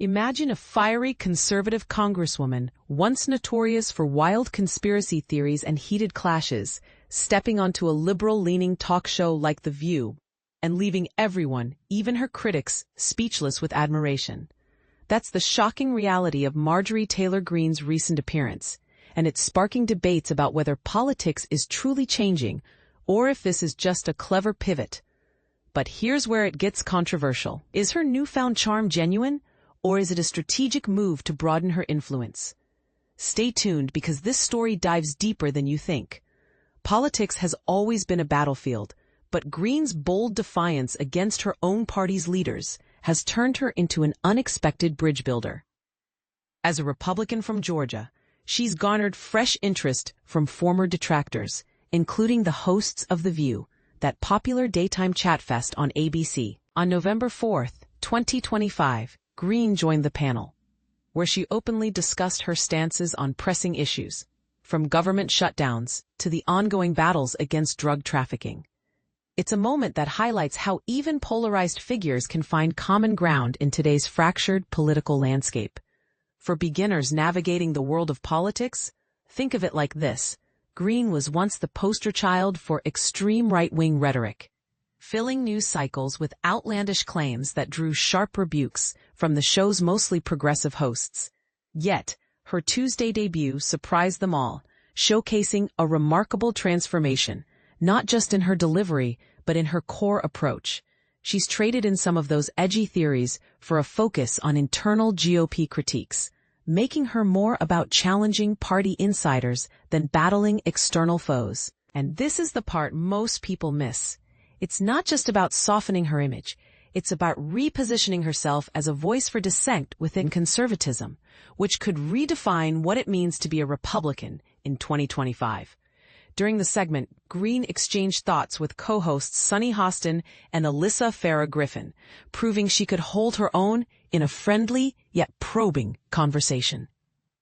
Imagine a fiery conservative congresswoman, once notorious for wild conspiracy theories and heated clashes, stepping onto a liberal-leaning talk show like The View, and leaving everyone, even her critics, speechless with admiration. That's the shocking reality of Marjorie Taylor Greene's recent appearance, and it's sparking debates about whether politics is truly changing, or if this is just a clever pivot. But here's where it gets controversial. Is her newfound charm genuine? Or is it a strategic move to broaden her influence? Stay tuned because this story dives deeper than you think. Politics has always been a battlefield, but Greene's bold defiance against her own party's leaders has turned her into an unexpected bridge builder. As a Republican from Georgia, she's garnered fresh interest from former detractors, including the hosts of The View, that popular daytime chat fest on ABC. On November 4, 2025, Greene joined the panel, where she openly discussed her stances on pressing issues, from government shutdowns to the ongoing battles against drug trafficking. It's a moment that highlights how even polarized figures can find common ground in today's fractured political landscape. For beginners navigating the world of politics, think of it like this. Greene was once the poster child for extreme right-wing rhetoric, filling news cycles with outlandish claims that drew sharp rebukes from the show's mostly progressive hosts. Yet, her Tuesday debut surprised them all, showcasing a remarkable transformation, not just in her delivery, but in her core approach. She's traded in some of those edgy theories for a focus on internal GOP critiques, making her more about challenging party insiders than battling external foes. And this is the part most people miss. It's not just about softening her image. It's about repositioning herself as a voice for dissent within conservatism, which could redefine what it means to be a Republican in 2025. During the segment, Greene exchanged thoughts with co-hosts Sunny Hostin and Alyssa Farah Griffin, proving she could hold her own in a friendly yet probing conversation.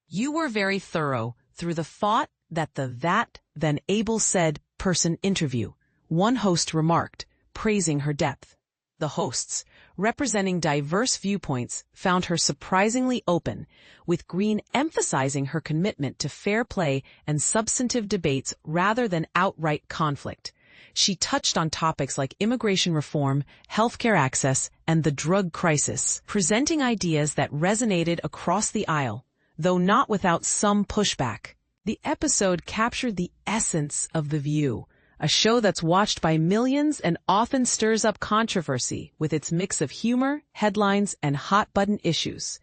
"You were very thorough through the thought that the that, then able said person interview," one host remarked, praising her depth. The hosts, representing diverse viewpoints, found her surprisingly open, with Greene emphasizing her commitment to fair play and substantive debates rather than outright conflict. She touched on topics like immigration reform, healthcare access, and the drug crisis, presenting ideas that resonated across the aisle, though not without some pushback. The episode captured the essence of The View, a show that's watched by millions and often stirs up controversy with its mix of humor, headlines, and hot-button issues.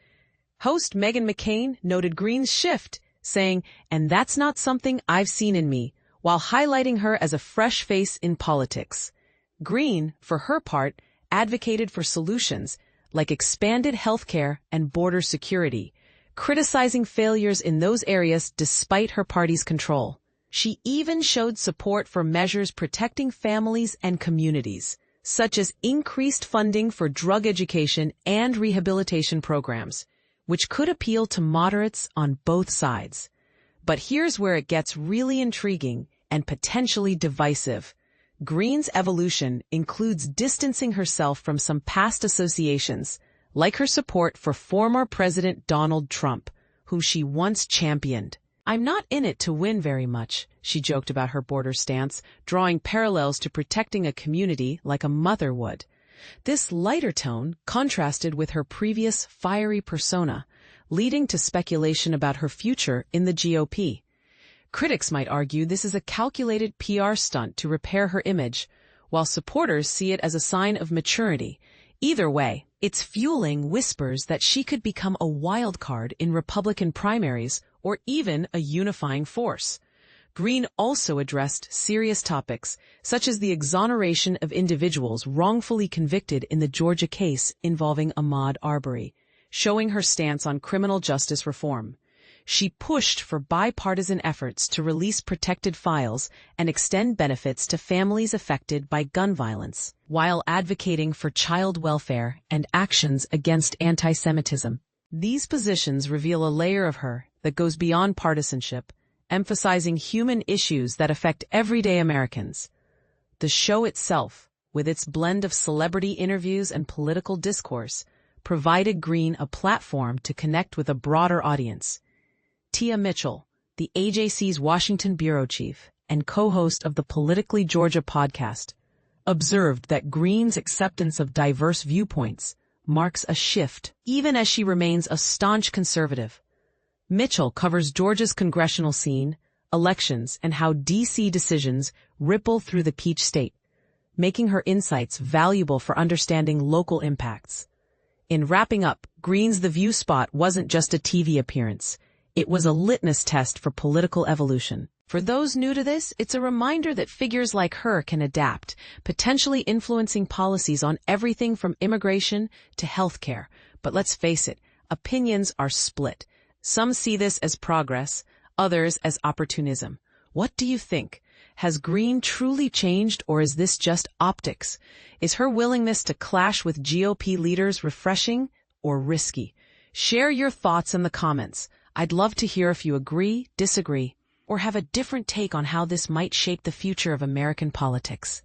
Host Meghan McCain noted Greene's shift, saying, "And that's not something I've seen in me," while highlighting her as a fresh face in politics. Greene, for her part, advocated for solutions like expanded healthcare and border security, criticizing failures in those areas despite her party's control. She even showed support for measures protecting families and communities, such as increased funding for drug education and rehabilitation programs, which could appeal to moderates on both sides. But here's where it gets really intriguing and potentially divisive. Greene's evolution includes distancing herself from some past associations, like her support for former President Donald Trump, whom she once championed. "I'm not in it to win very much," she joked about her border stance, drawing parallels to protecting a community like a mother would. This lighter tone contrasted with her previous fiery persona, leading to speculation about her future in the GOP. Critics might argue this is a calculated PR stunt to repair her image, while supporters see it as a sign of maturity. Either way, it's fueling whispers that she could become a wild card in Republican primaries or even a unifying force. Greene also addressed serious topics, such as the exoneration of individuals wrongfully convicted in the Georgia case involving Ahmaud Arbery, showing her stance on criminal justice reform. She pushed for bipartisan efforts to release protected files and extend benefits to families affected by gun violence, while advocating for child welfare and actions against anti-Semitism. These positions reveal a layer of her that goes beyond partisanship, emphasizing human issues that affect everyday Americans. The show itself, with its blend of celebrity interviews and political discourse, provided Greene a platform to connect with a broader audience. Tia Mitchell, the AJC's Washington bureau chief and co-host of the Politically Georgia podcast, observed that Greene's acceptance of diverse viewpoints marks a shift, even as she remains a staunch conservative. Mitchell covers Georgia's congressional scene, elections, and how D.C. decisions ripple through the Peach State, making her insights valuable for understanding local impacts. In wrapping up, Greene's The View spot wasn't just a TV appearance. It was a litmus test for political evolution. For those new to this, it's a reminder that figures like her can adapt, potentially influencing policies on everything from immigration to healthcare. But let's face it, opinions are split. Some see this as progress, others as opportunism. What do you think? Has Greene truly changed, or is this just optics? Is her willingness to clash with GOP leaders refreshing or risky? Share your thoughts in the comments. I'd love to hear if you agree, disagree, or have a different take on how this might shape the future of American politics.